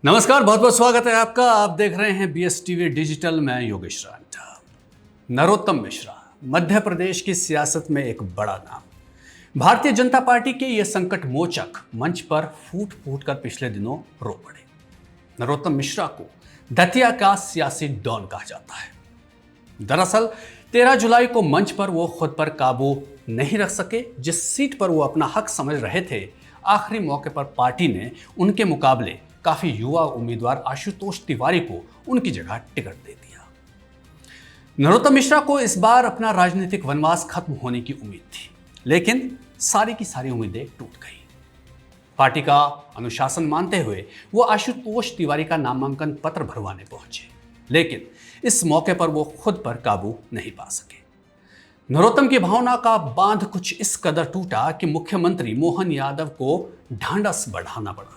नमस्कार, बहुत बहुत स्वागत है आपका। आप देख रहे हैं BSTV डिजिटल। मैं योगेश रांझा। नरोत्तम मिश्रा मध्य प्रदेश की सियासत में एक बड़ा नाम। भारतीय जनता पार्टी के ये संकट मोचक मंच पर फूट फूट कर पिछले दिनों रो पड़े। नरोत्तम मिश्रा को दतिया का सियासी डॉन कहा जाता है। दरअसल 13 जुलाई को मंच पर वो खुद पर काबू नहीं रख सके। जिस सीट पर वो अपना हक समझ रहे थे, आखिरी मौके पर पार्टी ने उनके मुकाबले काफी युवा उम्मीदवार आशुतोष तिवारी को उनकी जगह टिकट दे दिया। नरोत्तम मिश्रा को इस बार अपना राजनीतिक वनवास खत्म होने की उम्मीद थी, लेकिन सारी की सारी उम्मीदें टूट गई। पार्टी का अनुशासन मानते हुए वो आशुतोष तिवारी का नामांकन पत्र भरवाने पहुंचे, लेकिन इस मौके पर वो खुद पर काबू नहीं पा सके। नरोत्तम की भावना का बांध कुछ इस कदर टूटा कि मुख्यमंत्री मोहन यादव को ढांढस बढ़ाना पड़ा।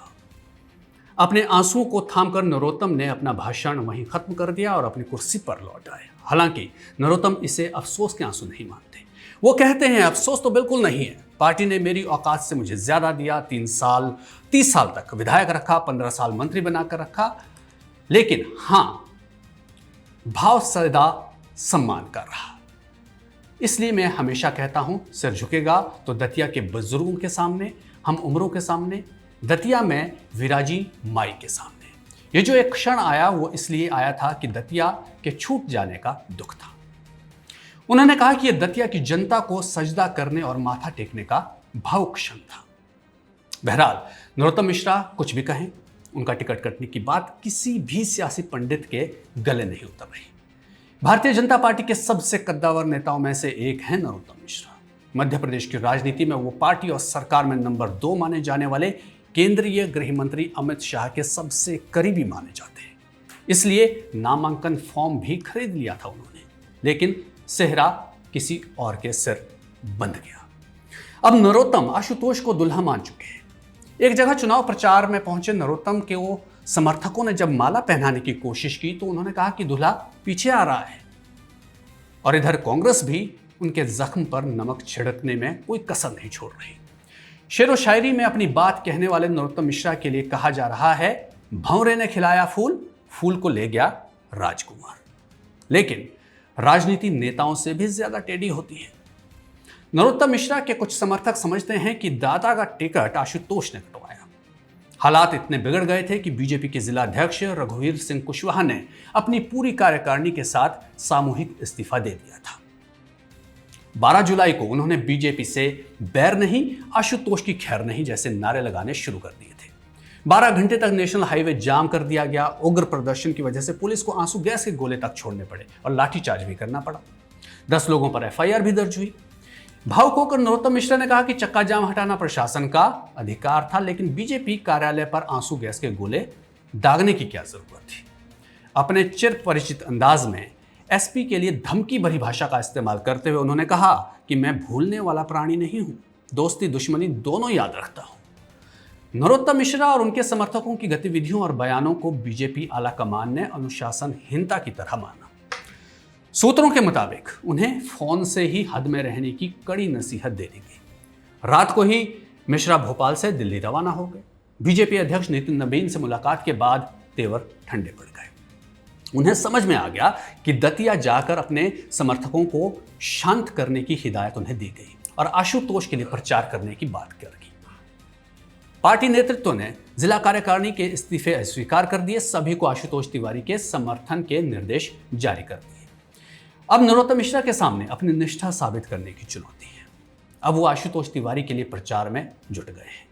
अपने आंसुओं को थामकर नरोत्तम ने अपना भाषण वहीं खत्म कर दिया और अपनी कुर्सी पर लौट आए। हालांकि नरोत्तम इसे अफसोस के आंसू नहीं मानते। वो कहते हैं, अफसोस तो बिल्कुल नहीं है। पार्टी ने मेरी औकात से मुझे ज्यादा दिया। 30 साल तक विधायक रखा, 15 साल मंत्री बनाकर रखा, लेकिन हां, भाव सदा सम्मान का रहा। इसलिए मैं हमेशा कहता हूं, सिर झुकेगा तो दतिया के बुजुर्गों के सामने, हम उम्रों के सामने, दतिया में विराजी माई के सामने। ये जो एक क्षण आया वो इसलिए आया था कि दतिया के छूट जाने का दुख था। उन्होंने कहा कि यह दतिया की जनता को सजदा करने और माथा टेकने का भावुक क्षण था। बहरहाल नरोत्तम मिश्रा कुछ भी कहें, उनका टिकट कटने की बात किसी भी सियासी पंडित के गले नहीं उतर रही। भारतीय जनता पार्टी के सबसे कद्दावर नेताओं में से एक हैं नरोत्तम मिश्रा। मध्य प्रदेश की राजनीति में वो पार्टी और सरकार में नंबर 2 माने जाने वाले केंद्रीय गृह मंत्री अमित शाह के सबसे करीबी माने जाते हैं। इसलिए नामांकन फॉर्म भी खरीद लिया था उन्होंने, लेकिन सेहरा किसी और के सिर बंध गया। अब नरोत्तम आशुतोष को दुल्हा मान चुके हैं। एक जगह चुनाव प्रचार में पहुंचे नरोत्तम के वो समर्थकों ने जब माला पहनाने की कोशिश की तो उन्होंने कहा कि दूल्हा पीछे आ रहा है। और इधर कांग्रेस भी उनके जख्म पर नमक छिड़कने में कोई कसर नहीं छोड़ रही। शेरो शायरी में अपनी बात कहने वाले नरोत्तम मिश्रा के लिए कहा जा रहा है, भंवरे ने खिलाया फूल, फूल को ले गया राजकुमार। लेकिन राजनीति नेताओं से भी ज्यादा टेढ़ी होती है। नरोत्तम मिश्रा के कुछ समर्थक समझते हैं कि दादा का टिकट आशुतोष ने कटवाया। हालात इतने बिगड़ गए थे कि बीजेपी के जिला अध्यक्ष रघुवीर सिंह कुशवाहा ने अपनी पूरी कार्यकारिणी के साथ सामूहिक इस्तीफा दे दिया था। 12 जुलाई को उन्होंने बीजेपी से बैर नहीं, आशुतोष की खैर नहीं जैसे नारे लगाने शुरू कर दिए थे। 12 घंटे तक नेशनल हाईवे जाम कर दिया गया। उग्र प्रदर्शन की वजह से पुलिस को आंसू गैस के गोले तक छोड़ने पड़े और लाठीचार्ज भी करना पड़ा। 10 लोगों पर FIR भी दर्ज हुई। भावुक होकर नरोत्तम मिश्रा ने कहा कि चक्का जाम हटाना प्रशासन का अधिकार था, लेकिन बीजेपी कार्यालय पर आंसू गैस के गोले दागने की क्या जरूरत थी। अपने चिर परिचित अंदाज में SP के लिए धमकी भरी भाषा का इस्तेमाल करते हुए उन्होंने कहा कि मैं भूलने वाला प्राणी नहीं हूं, दोस्ती दुश्मनी दोनों याद रखता हूं। नरोत्तम मिश्रा और उनके समर्थकों की गतिविधियों और बयानों को बीजेपी आलाकमान ने अनुशासनहीनता की तरह माना। सूत्रों के मुताबिक उन्हें फोन से ही हद में रहने की कड़ी नसीहत दे दी गई। रात को ही मिश्रा भोपाल से दिल्ली रवाना हो गए। बीजेपी अध्यक्ष नितिन नबीन से मुलाकात के बाद तेवर ठंडे पड़ गए। उन्हें समझ में आ गया कि दतिया जाकर अपने समर्थकों को शांत करने की हिदायत उन्हें दी गई और आशुतोष के लिए प्रचार करने की बात कर दी। पार्टी नेतृत्व ने जिला कार्यकारिणी के इस्तीफे अस्वीकार कर दिए। सभी को आशुतोष तिवारी के समर्थन के निर्देश जारी कर दिए। अब नरोत्तम मिश्रा के सामने अपनी निष्ठा साबित करने की चुनौती है। अब वो आशुतोष तिवारी के लिए प्रचार में जुट गए हैं।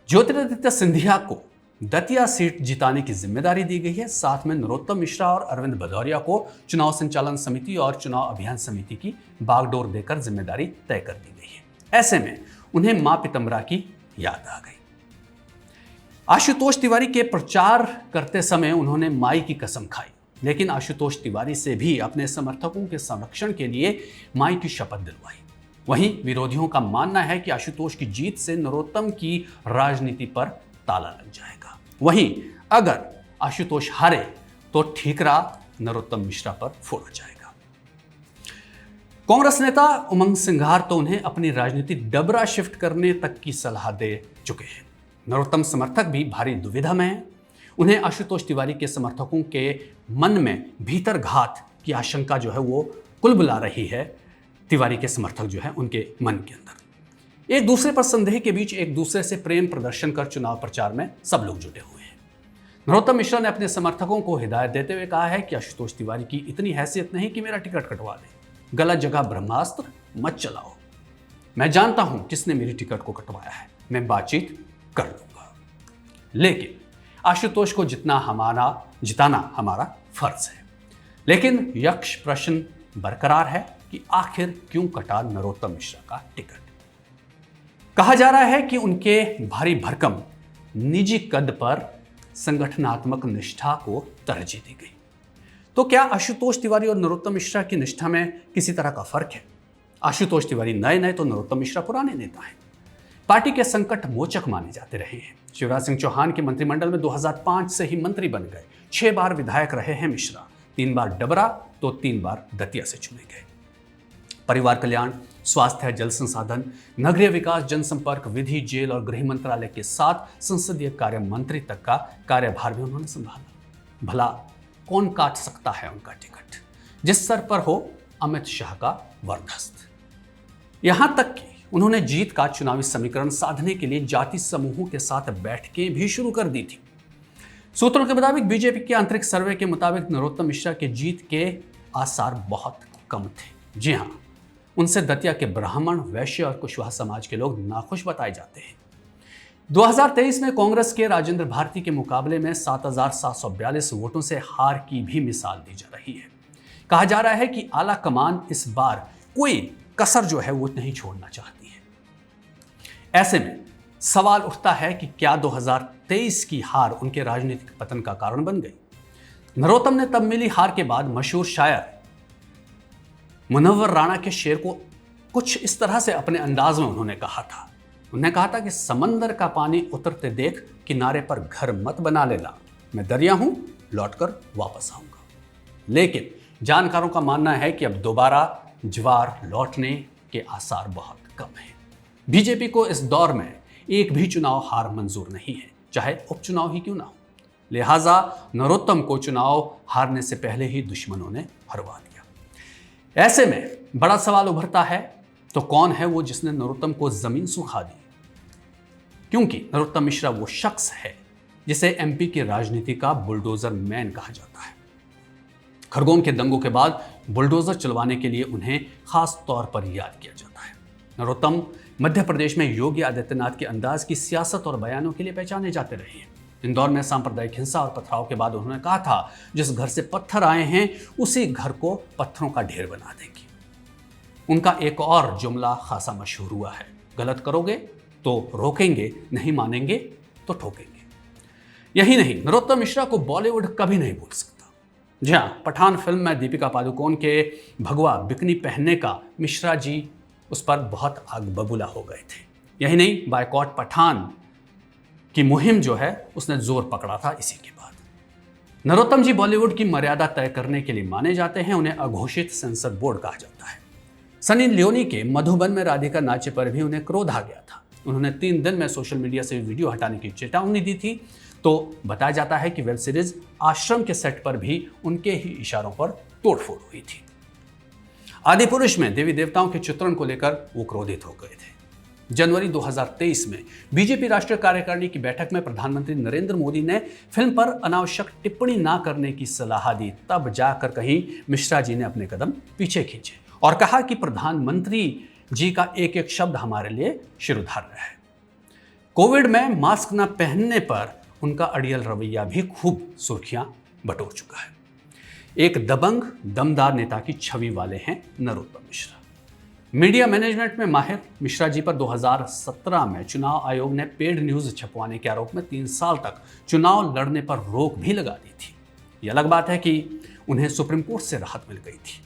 ज्योतिरादित्य सिंधिया को दतिया सीट जिताने की जिम्मेदारी दी गई है। साथ में नरोत्तम मिश्रा और अरविंद भदौरिया को चुनाव संचालन समिति और चुनाव अभियान समिति की बागडोर देकर जिम्मेदारी तय कर दी गई है। ऐसे में उन्हें मां पितम्बरा की याद आ गई। आशुतोष तिवारी के प्रचार करते समय उन्होंने माई की कसम खाई, लेकिन आशुतोष तिवारी से भी अपने समर्थकों के संरक्षण के लिए माई की शपथ दिलवाई। वहीं विरोधियों का मानना है कि आशुतोष की जीत से नरोत्तम की राजनीति पर ताला लग जाएगा। वहीं अगर आशुतोष हारे तो ठीकरा नरोत्तम मिश्रा पर फोड़ा जाएगा। कांग्रेस नेता उमंग सिंघार तो उन्हें अपनी राजनीति डबरा शिफ्ट करने तक की सलाह दे चुके हैं। नरोत्तम समर्थक भी भारी दुविधा में हैं। उन्हें आशुतोष तिवारी के समर्थकों के मन में भीतर घात की आशंका जो है वो कुलबुला रही है। तिवारी के समर्थक जो है उनके मन के अंदर एक दूसरे पर संदेह के बीच एक दूसरे से प्रेम प्रदर्शन कर चुनाव प्रचार में सब लोग जुटे हुए हैं। नरोत्तम मिश्रा ने अपने समर्थकों को हिदायत देते हुए कहा है कि आशुतोष तिवारी की इतनी हैसियत नहीं कि मेरा टिकट कटवा दे। गलत जगह ब्रह्मास्त्र मत चलाओ। मैं जानता हूं किसने मेरी टिकट को कटवाया है, मैं बातचीत कर लूंगा। लेकिन आशुतोष को जिताना हमारा फर्ज है। लेकिन यक्ष प्रश्न बरकरार है कि आखिर क्यों कटा नरोत्तम मिश्रा का टिकट। कहा जा रहा है कि उनके भारी भरकम निजी कद पर संगठनात्मक निष्ठा को तरजीह दी गई। तो क्या आशुतोष तिवारी और नरोत्तम मिश्रा की निष्ठा में किसी तरह का फर्क है? आशुतोष तिवारी नए तो नरोत्तम मिश्रा पुराने नेता हैं। पार्टी के संकट मोचक माने जाते रहे हैं। शिवराज सिंह चौहान के मंत्रिमंडल में 2005 से ही मंत्री बन गए। 6 बार विधायक रहे हैं मिश्रा। 3 बार डबरा तो 3 बार दतिया से चुने गए। परिवार कल्याण, स्वास्थ्य, जल संसाधन, नगरीय विकास, जनसंपर्क, विधि, जेल और गृह मंत्रालय के साथ संसदीय कार्य मंत्री तक का कार्यभार भी उन्होंने संभाला। भला कौन काट सकता है उनका टिकट, जिस सर पर हो अमित शाह का वरदस्त। यहां तक कि उन्होंने जीत का चुनावी समीकरण साधने के लिए जाति समूहों के साथ बैठकें भी शुरू कर दी थी। सूत्रों के मुताबिक बीजेपी के आंतरिक सर्वे के मुताबिक नरोत्तम मिश्रा के जीत के आसार बहुत कम थे। जी हां, उनसे दतिया के ब्राह्मण, वैश्य और कुशवाहा समाज के लोग नाखुश बताए जाते हैं। 2023 में कांग्रेस के राजेंद्र भारती के मुकाबले में 7,742 वोटों से हार की भी मिसाल दी जा रही है। कहा जा रहा है कि आला कमान इस बार कोई कसर जो है वो नहीं छोड़ना चाहती है। ऐसे में सवाल उठता है कि क्या 2023 की हार उनके राजनीतिक पतन का कारण बन गई? नरोत्तम ने तब मिली हार के बाद मशहूर शायर मुनव्वर राणा के शेर को कुछ इस तरह से अपने अंदाज में उन्होंने कहा था कि समंदर का पानी उतरते देख किनारे पर घर मत बना लेना, मैं दरिया हूं, लौटकर वापस आऊंगा। लेकिन जानकारों का मानना है कि अब दोबारा ज्वार लौटने के आसार बहुत कम हैं। बीजेपी को इस दौर में एक भी चुनाव हार मंजूर नहीं है, चाहे उपचुनाव ही क्यों ना हो। लिहाजा नरोत्तम को चुनाव हारने से पहले ही दुश्मनों ने हरवा दिया। ऐसे में बड़ा सवाल उभरता है, तो कौन है वो जिसने नरोत्तम को जमीन सुखा दी? क्योंकि नरोत्तम मिश्रा वो शख्स है जिसे एमपी की राजनीति का बुलडोजर मैन कहा जाता है। खरगोन के दंगों के बाद बुलडोजर चलवाने के लिए उन्हें खास तौर पर याद किया जाता है। नरोत्तम मध्य प्रदेश में योगी आदित्यनाथ के अंदाज की सियासत और बयानों के लिए पहचाने जाते रहे हैं। इंदौर में सांप्रदायिक हिंसा और पथराव के बाद उन्होंने कहा था, जिस घर से पत्थर आए हैं उसी घर को पत्थरों का ढेर बना देंगे। उनका एक और जुमला खासा मशहूर हुआ है, गलत करोगे तो रोकेंगे, नहीं मानेंगे तो ठोकेंगे। यही नहीं, नरोत्तम मिश्रा को बॉलीवुड कभी नहीं भूल सकता। जी हाँ, पठान फिल्म में दीपिका पादुकोण के भगवा बिकनी पहनने का मिश्रा जी उस पर बहुत आग बबूला हो गए थे। यही नहीं, बायकॉट पठान की मुहिम जो है उसने जोर पकड़ा था इसी के बाद। नरोत्तम जी बॉलीवुड की मर्यादा तय करने के लिए माने जाते हैं। उन्हें अघोषित सेंसर बोर्ड कहा जाता है। सनी लियोनी के मधुबन में राधिका नाचे पर भी उन्हें क्रोध आ गया था। उन्होंने 3 दिन में सोशल मीडिया से वीडियो हटाने की चेतावनी दी थी। तो बताया जाता है कि वेब सीरीज आश्रम के सेट पर भी उनके ही इशारों पर तोड़फोड़ हुई थी। आदि पुरुष में देवी देवताओं के चित्रण को लेकर वो क्रोधित हो गए थे। जनवरी 2023 में बीजेपी राष्ट्रीय कार्यकारिणी की बैठक में प्रधानमंत्री नरेंद्र मोदी ने फिल्म पर अनावश्यक टिप्पणी ना करने की सलाह दी। तब जाकर कहीं मिश्रा जी ने अपने कदम पीछे खींचे और कहा कि प्रधानमंत्री जी का एक एक शब्द हमारे लिए शिरोधार्य है। कोविड में मास्क न पहनने पर उनका अड़ियल रवैया भी खूब सुर्खियां बटोर चुका है। एक दबंग दमदार नेता की छवि वाले हैं नरोत्तम मिश्रा। मीडिया मैनेजमेंट में माहिर मिश्रा जी पर 2017 में चुनाव आयोग ने पेड न्यूज छपवाने के आरोप में 3 साल तक चुनाव लड़ने पर रोक भी लगा दी थी। ये अलग बात है कि उन्हें सुप्रीम कोर्ट से राहत मिल गई थी।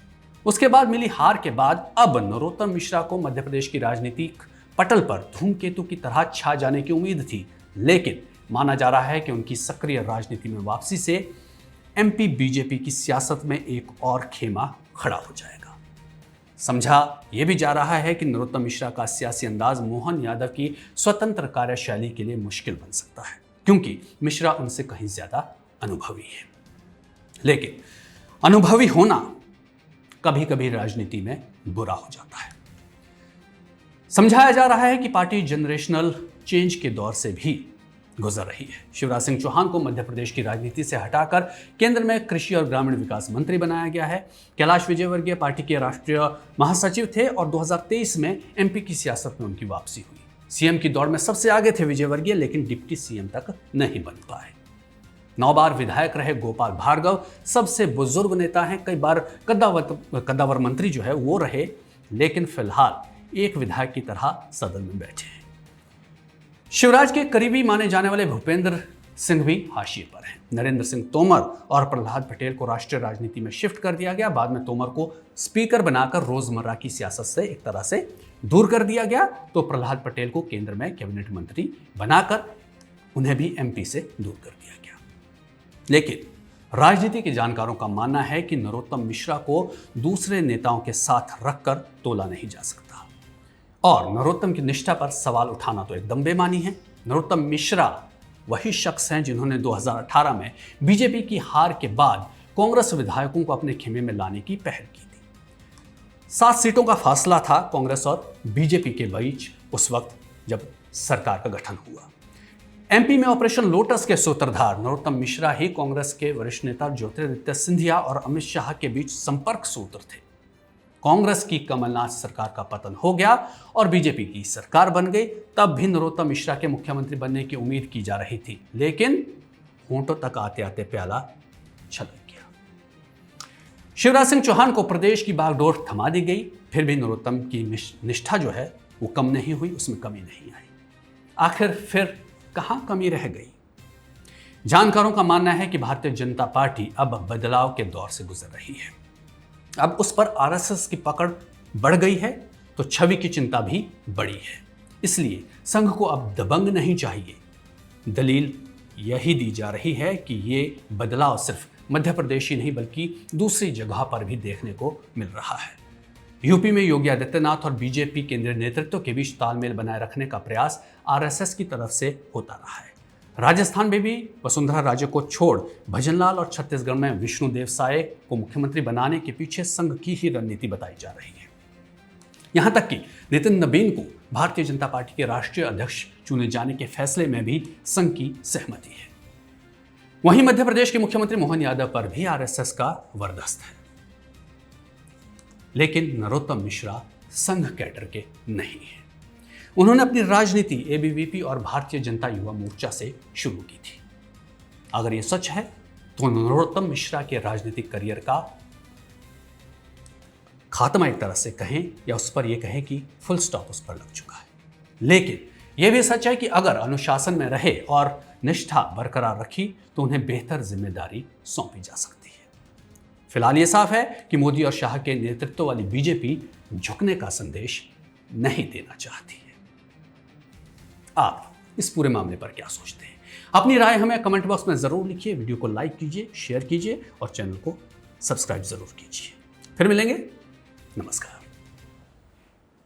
उसके बाद मिली हार के बाद अब नरोत्तम मिश्रा को मध्य प्रदेश की राजनीतिक पटल पर धूमकेतु की तरह छा जाने की उम्मीद थी, लेकिन माना जा रहा है कि उनकी सक्रिय राजनीति में वापसी से एमपी बीजेपी की सियासत में एक और खेमा खड़ा हो जाएगा। समझा यह भी जा रहा है कि नरोत्तम मिश्रा का सियासी अंदाज मोहन यादव की स्वतंत्र कार्यशैली के लिए मुश्किल बन सकता है। क्योंकि मिश्रा उनसे कहीं ज्यादा अनुभवी है। लेकिन अनुभवी होना कभी कभी राजनीति में बुरा हो जाता है। समझाया जा रहा है कि पार्टी जनरेशनल चेंज के दौर से भी गुजर रही है। शिवराज सिंह चौहान को मध्य प्रदेश की राजनीति से हटाकर केंद्र में कृषि और ग्रामीण विकास मंत्री बनाया गया है। कैलाश विजयवर्गीय पार्टी के राष्ट्रीय महासचिव थे और 2023 में एमपी की सियासत में उनकी वापसी हुई। सीएम की दौड़ में सबसे आगे थे विजयवर्गीय, लेकिन डिप्टी सीएम तक नहीं बन पाए। 9 बार विधायक रहे गोपाल भार्गव सबसे बुजुर्ग नेता हैं। कई बार कद्दावर मंत्री जो है वो रहे, लेकिन फिलहाल एक विधायक की तरह सदन में बैठे हैं। शिवराज के करीबी माने जाने वाले भूपेंद्र सिंह भी हाशिए पर हैं। नरेंद्र सिंह तोमर और प्रहलाद पटेल को राष्ट्रीय राजनीति में शिफ्ट कर दिया गया। बाद में तोमर को स्पीकर बनाकर रोजमर्रा की सियासत से एक तरह से दूर कर दिया गया, तो प्रहलाद पटेल को केंद्र में कैबिनेट मंत्री बनाकर उन्हें भी एमपी से दूर कर दिया गया। लेकिन राजनीति के जानकारों का मानना है कि नरोत्तम मिश्रा को दूसरे नेताओं के साथ रखकर तोला नहीं जा सकता और नरोत्तम की निष्ठा पर सवाल उठाना तो एकदम बेमानी है। नरोत्तम मिश्रा वही शख्स हैं जिन्होंने 2018 में बीजेपी की हार के बाद कांग्रेस विधायकों को अपने खेमे में लाने की पहल की थी। 7 सीटों का फासला था कांग्रेस और बीजेपी के बीच उस वक्त जब सरकार का गठन हुआ। एमपी में ऑपरेशन लोटस के सूत्रधार नरोत्तम मिश्रा ही कांग्रेस के वरिष्ठ नेता ज्योतिरादित्य सिंधिया और अमित शाह के बीच संपर्क सूत्र थे। कांग्रेस की कमलनाथ सरकार का पतन हो गया और बीजेपी की सरकार बन गई। तब भी नरोत्तम मिश्रा के मुख्यमंत्री बनने की उम्मीद की जा रही थी, लेकिन होंठों तक आते आते प्याला छलक गया। शिवराज सिंह चौहान को प्रदेश की बागडोर थमा दी गई, फिर भी नरोत्तम की निष्ठा जो है वो कम नहीं हुई, उसमें कमी नहीं आई। आखिर फिर कहां कमी रह गई? जानकारों का मानना है कि भारतीय जनता पार्टी अब बदलाव के दौर से गुजर रही है। अब उस पर आरएसएस की पकड़ बढ़ गई है, तो छवि की चिंता भी बढ़ी है। इसलिए संघ को अब दबंग नहीं चाहिए। दलील यही दी जा रही है कि ये बदलाव सिर्फ मध्य प्रदेश ही नहीं बल्कि दूसरी जगह पर भी देखने को मिल रहा है। यूपी में योगी आदित्यनाथ और बीजेपी केंद्रीय नेतृत्व के बीच तालमेल बनाए रखने का प्रयास आरएसएस की तरफ से होता रहा है। राजस्थान में भी वसुंधरा राजे को छोड़ भजनलाल और छत्तीसगढ़ में विष्णुदेव साय को मुख्यमंत्री बनाने के पीछे संघ की ही रणनीति बताई जा रही है। यहां तक कि नितिन नबीन को भारतीय जनता पार्टी के राष्ट्रीय अध्यक्ष चुने जाने के फैसले में भी संघ की सहमति है। वहीं मध्य प्रदेश के मुख्यमंत्री मोहन यादव पर भी आरएसएस का वरदस्त है, लेकिन नरोत्तम मिश्रा संघ कैडर के नहीं है। उन्होंने अपनी राजनीति एबीवीपी और भारतीय जनता युवा मोर्चा से शुरू की थी। अगर ये सच है तो नरोत्तम मिश्रा के राजनीतिक करियर का खात्मा एक तरह से कहें या उस पर यह कहें कि फुल स्टॉप उस पर लग चुका है। लेकिन यह भी सच है कि अगर अनुशासन में रहे और निष्ठा बरकरार रखी तो उन्हें बेहतर जिम्मेदारी सौंपी जा सकती है। फिलहाल ये साफ है कि मोदी और शाह के नेतृत्व वाली बीजेपी झुकने का संदेश नहीं देना चाहती है। आप इस पूरे मामले पर क्या सोचते हैं? अपनी राय हमें कमेंट बॉक्स में जरूर लिखिए। वीडियो को लाइक कीजिए, शेयर कीजिए और चैनल को सब्सक्राइब जरूर कीजिए। फिर मिलेंगे। नमस्कार।